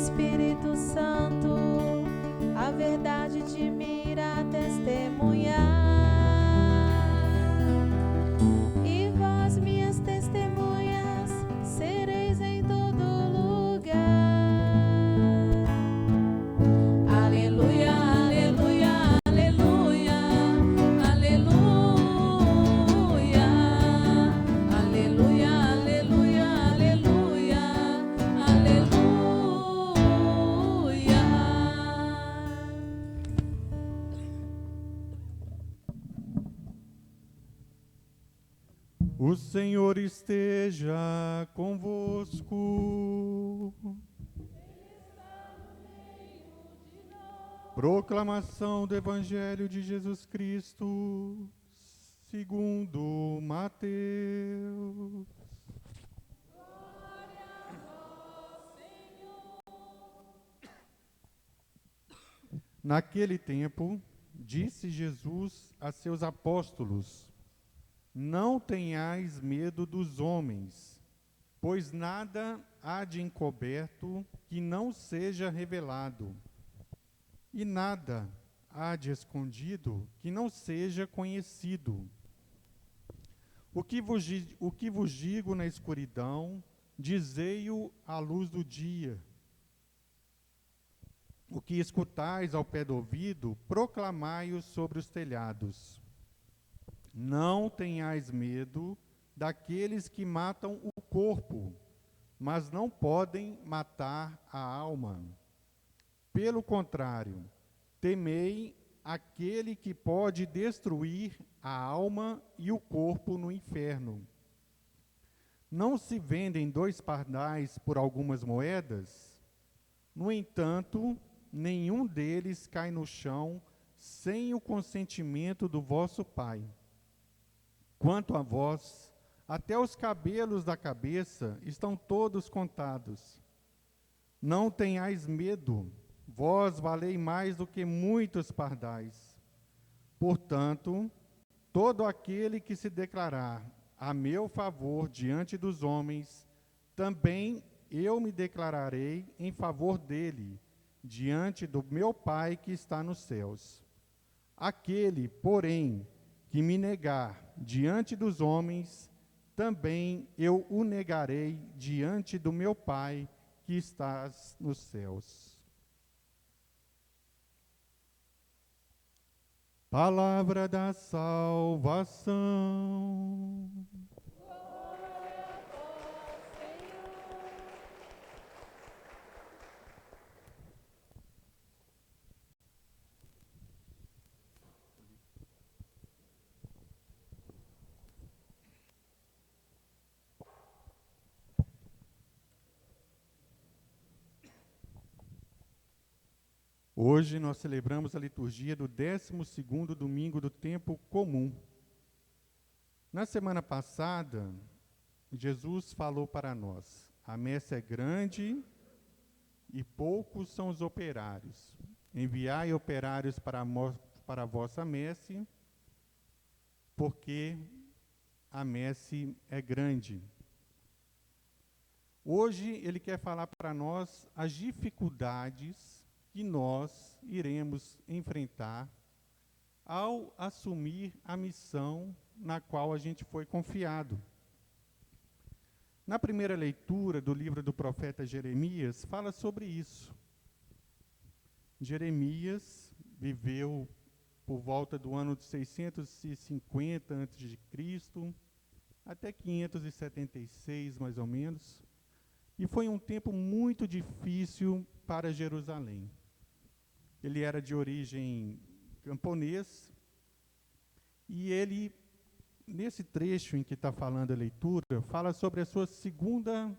Espírito Santo, a verdade de mim irá testemunhar. E vós, minhas testemunhas, sereis em todo lugar. Aleluia, aleluia, aleluia, aleluia, aleluia, aleluia, aleluia, aleluia. O Senhor esteja convosco. Proclamação do Evangelho de Jesus Cristo, segundo Mateus. Naquele tempo, disse Jesus a seus apóstolos: não tenhais medo dos homens, pois nada há de encoberto que não seja revelado, e nada há de escondido que não seja conhecido. O que vos digo na escuridão, dizei-o à luz do dia. O que escutais ao pé do ouvido, proclamai-o sobre os telhados. Não tenhais medo daqueles que matam o corpo, mas não podem matar a alma. Pelo contrário, temei aquele que pode destruir a alma e o corpo no inferno. Não se vendem 2 pardais por algumas moedas? No entanto, nenhum deles cai no chão sem o consentimento do vosso Pai. Quanto a vós, até os cabelos da cabeça estão todos contados. Não tenhais medo, vós valei mais do que muitos pardais. Portanto, todo aquele que se declarar a meu favor diante dos homens, também eu me declararei em favor dele, diante do meu Pai que está nos céus. Aquele, porém, que me negar diante dos homens, também eu o negarei diante do meu Pai que está nos céus. Palavra da salvação. Hoje nós celebramos a liturgia do 12º domingo do tempo comum. Na semana passada, Jesus falou para nós: a messe é grande e poucos são os operários. Enviai operários para a vossa messe, porque a messe é grande. Hoje ele quer falar para nós as dificuldades que nós iremos enfrentar ao assumir a missão na qual a gente foi confiado. Na primeira leitura do livro do profeta Jeremias, fala sobre isso. Jeremias viveu por volta do ano de 650 a.C., até 576, mais ou menos, e foi um tempo muito difícil para Jerusalém. Ele era de origem camponês, e ele, nesse trecho em que está falando a leitura, fala sobre a sua segunda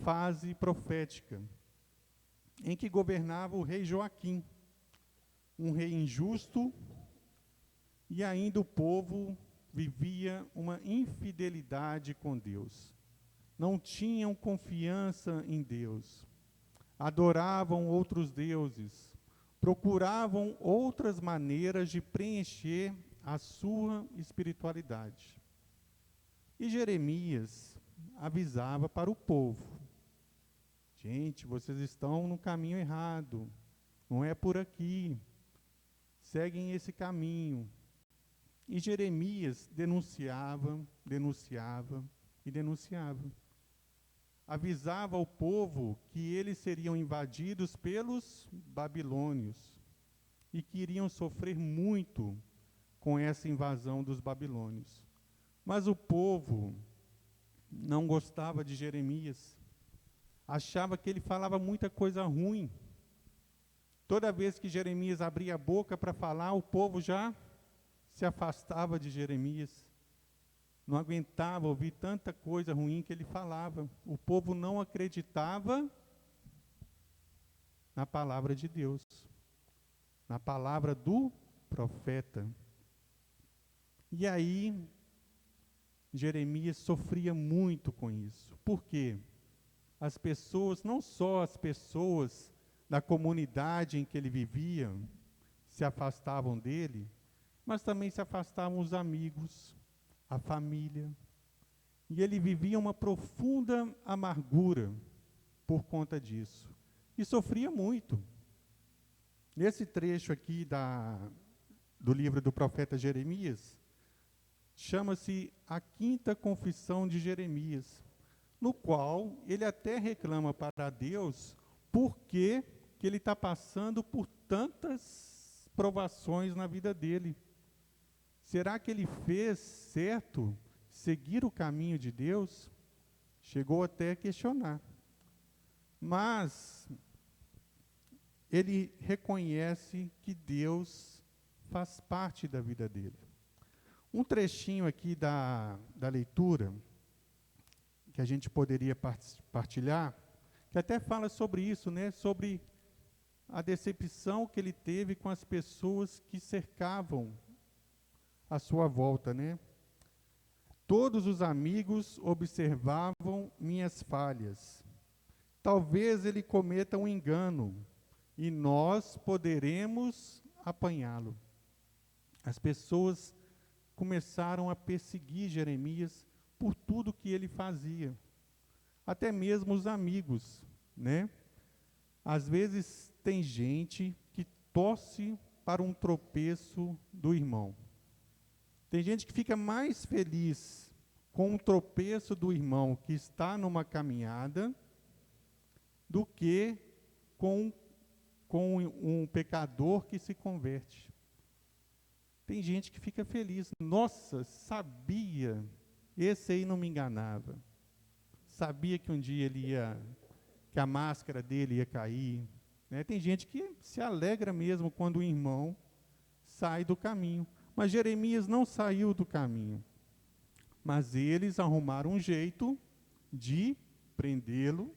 fase profética, em que governava o rei Joaquim, um rei injusto, e ainda o povo vivia uma infidelidade com Deus. Não tinham confiança em Deus, adoravam outros deuses, procuravam outras maneiras de preencher a sua espiritualidade. E Jeremias avisava para o povo. Gente, vocês estão no caminho errado. Não é por aqui. Seguem esse caminho. E Jeremias denunciava e denunciava. Avisava ao povo que eles seriam invadidos pelos babilônios e que iriam sofrer muito com essa invasão dos babilônios. Mas o povo não gostava de Jeremias. Achava que ele falava muita coisa ruim. Toda vez que Jeremias abria a boca para falar, o povo já se afastava de Jeremias. Não aguentava ouvir tanta coisa ruim que ele falava. O povo não acreditava na palavra de Deus, na palavra do profeta. E aí, Jeremias sofria muito com isso. Por quê? As pessoas, não só as pessoas da comunidade em que ele vivia, se afastavam dele, mas também se afastavam os amigos, a família. E ele vivia uma profunda amargura por conta disso. E sofria muito. Nesse trecho aqui do livro do profeta Jeremias, chama-se a quinta confissão de Jeremias, no qual ele até reclama para Deus por que ele está passando por tantas provações na vida dele. Será que ele fez certo seguir o caminho de Deus? Chegou até a questionar. Mas ele reconhece que Deus faz parte da vida dele. Um trechinho aqui da leitura, que a gente poderia partilhar, que até fala sobre isso, né? Sobre a decepção que ele teve com as pessoas que cercavam à sua volta, né? Todos os amigos observavam minhas falhas. Talvez ele cometa um engano e nós poderemos apanhá-lo. As pessoas começaram a perseguir Jeremias por tudo que ele fazia. Até mesmo os amigos, né? Às vezes tem gente que torce para um tropeço do irmão. Tem gente que fica mais feliz com um tropeço do irmão que está numa caminhada do que com um pecador que se converte. Tem gente que fica feliz. Nossa, sabia, esse aí não me enganava. Sabia que um dia que a máscara dele ia cair. Né? Tem gente que se alegra mesmo quando o irmão sai do caminho. Mas Jeremias não saiu do caminho. Mas eles arrumaram um jeito de prendê-lo,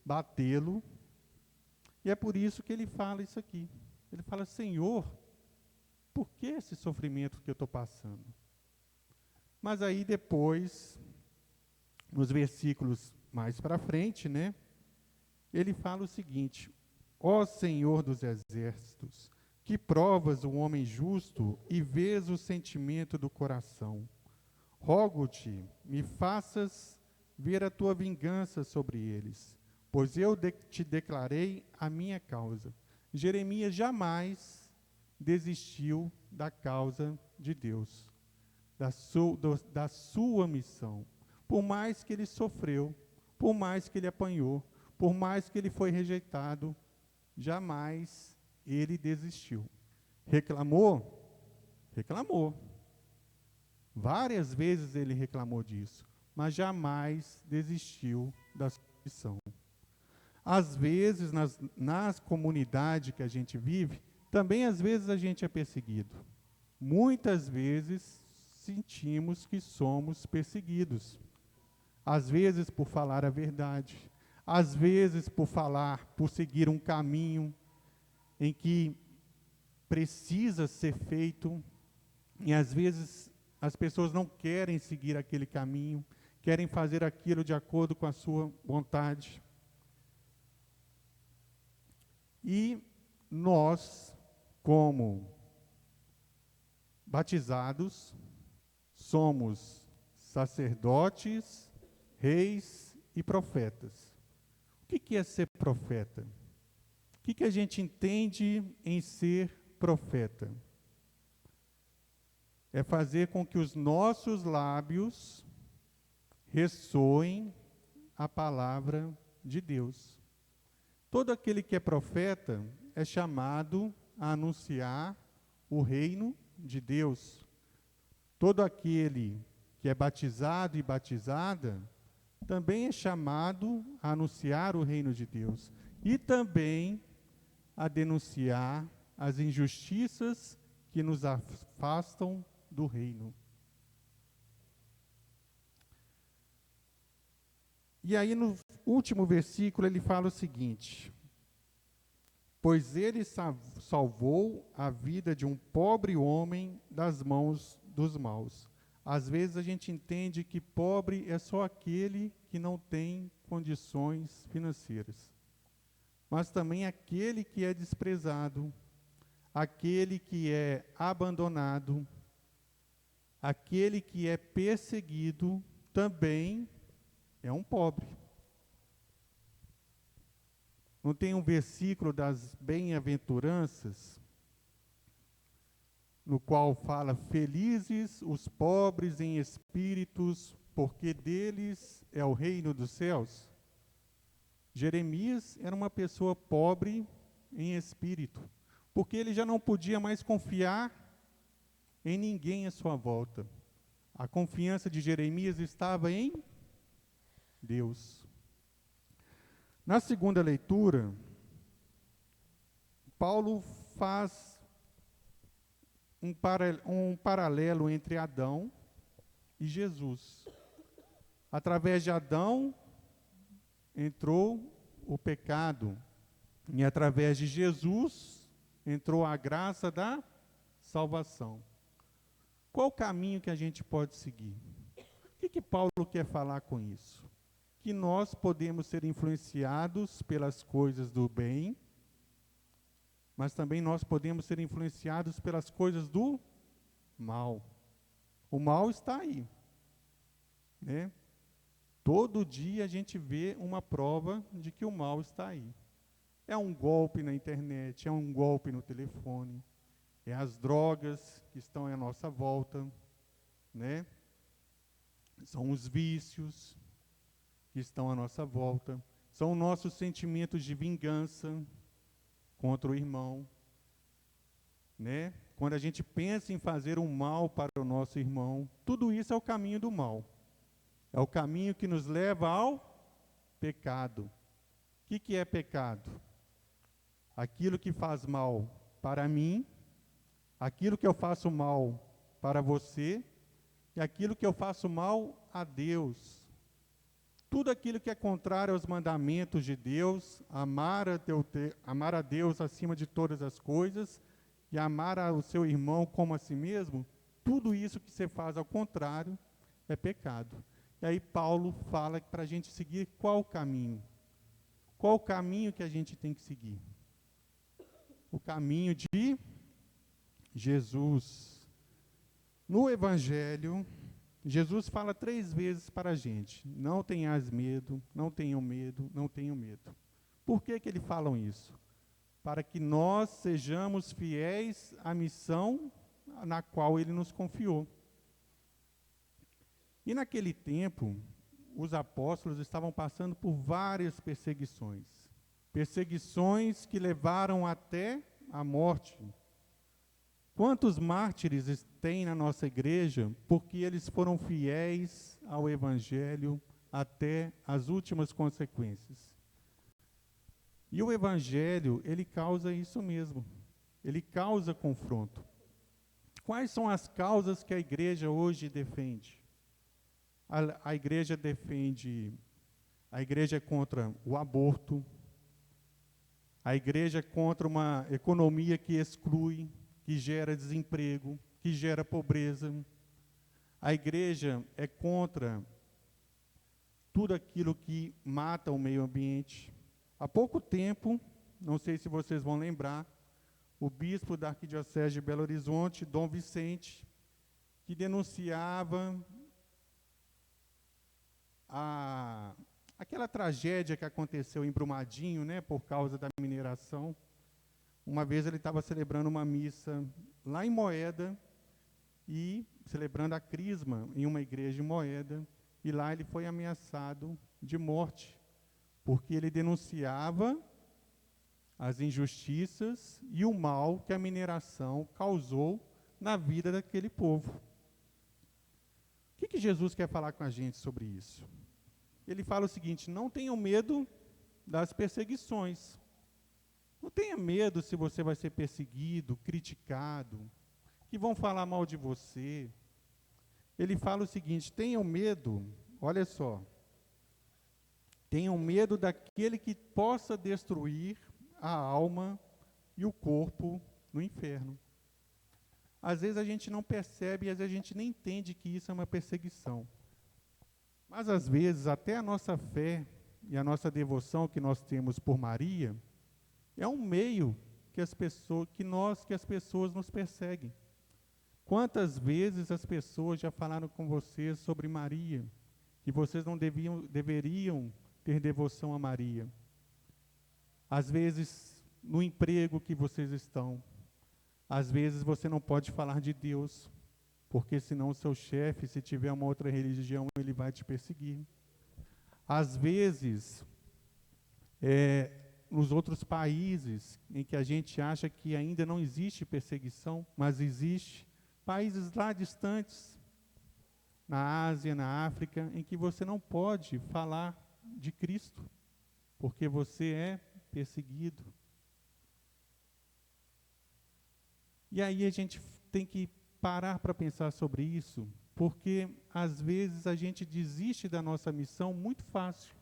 batê-lo. E é por isso que ele fala isso aqui. Ele fala, Senhor, por que esse sofrimento que eu estou passando? Mas aí depois, nos versículos mais para frente, né, ele fala o seguinte, ó Senhor dos exércitos, que provas o homem justo e vês o sentimento do coração. Rogo-te, me faças ver a tua vingança sobre eles, pois eu te declarei a minha causa. Jeremias jamais desistiu da causa de Deus, da sua missão. Por mais que ele sofreu, por mais que ele apanhou, por mais que ele foi rejeitado, jamais ele desistiu. Reclamou? Reclamou. Várias vezes ele reclamou disso, mas jamais desistiu da sua missão. Às vezes, nas comunidades que a gente vive, também às vezes a gente é perseguido. Muitas vezes sentimos que somos perseguidos. Às vezes por falar a verdade, às vezes por seguir um caminho em que precisa ser feito, e às vezes as pessoas não querem seguir aquele caminho, querem fazer aquilo de acordo com a sua vontade. E nós, como batizados, somos sacerdotes, reis e profetas. O que é ser profeta? O que a gente entende em ser profeta? É fazer com que os nossos lábios ressoem a palavra de Deus. Todo aquele que é profeta é chamado a anunciar o reino de Deus. Todo aquele que é batizado e batizada também é chamado a anunciar o reino de Deus e também a denunciar as injustiças que nos afastam do reino. E aí no último versículo ele fala o seguinte: pois ele salvou a vida de um pobre homem das mãos dos maus. Às vezes a gente entende que pobre é só aquele que não tem condições financeiras, mas também aquele que é desprezado, aquele que é abandonado, aquele que é perseguido, também é um pobre. Não tem um versículo das bem-aventuranças, no qual fala: felizes os pobres em espíritos, porque deles é o reino dos céus? Jeremias era uma pessoa pobre em espírito, porque ele já não podia mais confiar em ninguém à sua volta. A confiança de Jeremias estava em Deus. Na segunda leitura, Paulo faz um paralelo entre Adão e Jesus. Através de Adão entrou o pecado, e através de Jesus entrou a graça da salvação. Qual o caminho que a gente pode seguir? O que Paulo quer falar com isso? Que nós podemos ser influenciados pelas coisas do bem, mas também nós podemos ser influenciados pelas coisas do mal. O mal está aí, né? Todo dia a gente vê uma prova de que o mal está aí. É um golpe na internet, é um golpe no telefone, é as drogas que estão à nossa volta, né? São os vícios que estão à nossa volta, são nossos sentimentos de vingança contra o irmão, né? Quando a gente pensa em fazer um mal para o nosso irmão, tudo isso é o caminho do mal. É o caminho que nos leva ao pecado. O que é pecado? Aquilo que faz mal para mim, aquilo que eu faço mal para você, e aquilo que eu faço mal a Deus. Tudo aquilo que é contrário aos mandamentos de Deus, amar a Deus acima de todas as coisas, e amar o seu irmão como a si mesmo, tudo isso que você faz ao contrário é pecado. E aí Paulo fala para a gente seguir qual caminho? Qual o caminho que a gente tem que seguir? O caminho de Jesus. No Evangelho, Jesus fala 3 vezes para a gente: não tenhas medo, não tenham medo, não tenham medo. Por que ele fala isso? Para que nós sejamos fiéis à missão na qual ele nos confiou. E naquele tempo, os apóstolos estavam passando por várias perseguições. Perseguições que levaram até a morte. Quantos mártires tem na nossa igreja porque eles foram fiéis ao Evangelho até as últimas consequências? E o Evangelho, ele causa isso mesmo. Ele causa confronto. Quais são as causas que a igreja hoje defende? A igreja é contra o aborto, a igreja é contra uma economia que exclui, que gera desemprego, que gera pobreza. A igreja é contra tudo aquilo que mata o meio ambiente. Há pouco tempo, não sei se vocês vão lembrar, o bispo da Arquidiocese de Belo Horizonte, Dom Vicente, que denunciava a Aquela tragédia que aconteceu em Brumadinho, né, por causa da mineração. Uma vez ele estava celebrando uma missa lá em Moeda, e celebrando a crisma em uma igreja em Moeda, e lá ele foi ameaçado de morte, porque ele denunciava as injustiças e o mal que a mineração causou na vida daquele povo. O que Jesus quer falar com a gente sobre isso? Ele fala o seguinte: não tenham medo das perseguições. Não tenha medo se você vai ser perseguido, criticado, que vão falar mal de você. Ele fala o seguinte: tenham medo, olha só, tenham medo daquele que possa destruir a alma e o corpo no inferno. Às vezes a gente não percebe, às vezes a gente nem entende que isso é uma perseguição. Mas às vezes até a nossa fé e a nossa devoção que nós temos por Maria é um meio que as pessoas nos perseguem. Quantas vezes as pessoas já falaram com vocês sobre Maria, que vocês não deveriam ter devoção a Maria? Às vezes, no emprego que vocês estão, às vezes você não pode falar de Deus, porque senão o seu chefe, se tiver uma outra religião, ele vai te perseguir. Às vezes, nos outros países em que a gente acha que ainda não existe perseguição, mas existe, países lá distantes, na Ásia, na África, em que você não pode falar de Cristo, porque você é perseguido. E aí a gente tem que parar para pensar sobre isso, porque às vezes a gente desiste da nossa missão muito fácil.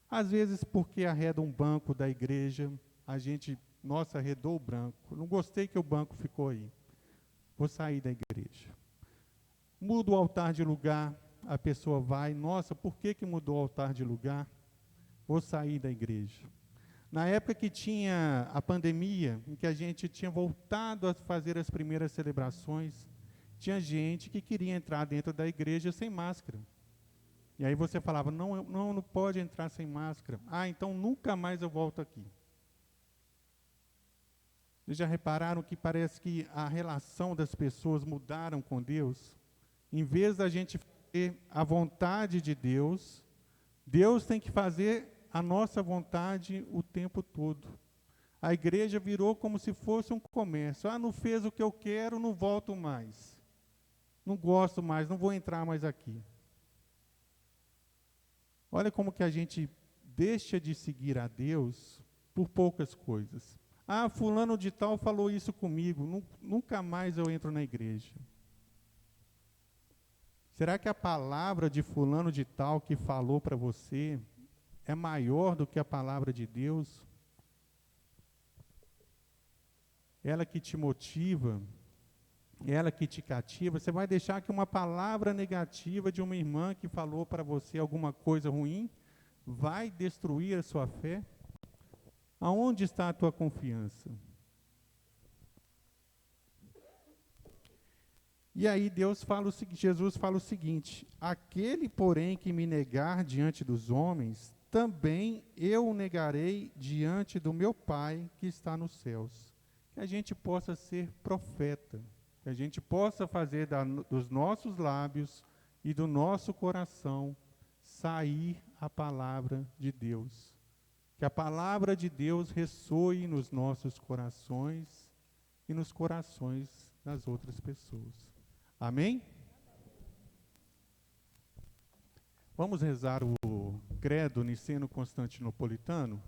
Às vezes porque arreda um banco da igreja, a gente, nossa, arredou o banco, não gostei que o banco ficou aí, vou sair da igreja. Muda o altar de lugar, a pessoa vai, nossa, por que mudou o altar de lugar? Vou sair da igreja. Na época que tinha a pandemia, em que a gente tinha voltado a fazer as primeiras celebrações, tinha gente que queria entrar dentro da igreja sem máscara. E aí você falava, não pode entrar sem máscara. Ah, então nunca mais eu volto aqui. Vocês já repararam que parece que a relação das pessoas mudaram com Deus? Em vez da gente fazer a vontade de Deus, Deus tem que fazer a nossa vontade o tempo todo. A igreja virou como se fosse um comércio. Ah, não fez o que eu quero, não volto mais. Não gosto mais, não vou entrar mais aqui. Olha como que a gente deixa de seguir a Deus por poucas coisas. Ah, fulano de tal falou isso comigo, nunca mais eu entro na igreja. Será que a palavra de fulano de tal que falou para você é maior do que a palavra de Deus? Ela que te motiva, ela que te cativa. Você vai deixar que uma palavra negativa de uma irmã que falou para você alguma coisa ruim vai destruir a sua fé? Aonde está a tua confiança? E aí Jesus fala o seguinte: aquele, porém, que me negar diante dos homens, também eu o negarei diante do meu Pai que está nos céus. Que a gente possa ser profeta, que a gente possa fazer dos nossos lábios e do nosso coração sair a palavra de Deus. Que a palavra de Deus ressoe nos nossos corações e nos corações das outras pessoas. Amém? Vamos rezar o credo niceno-constantinopolitano?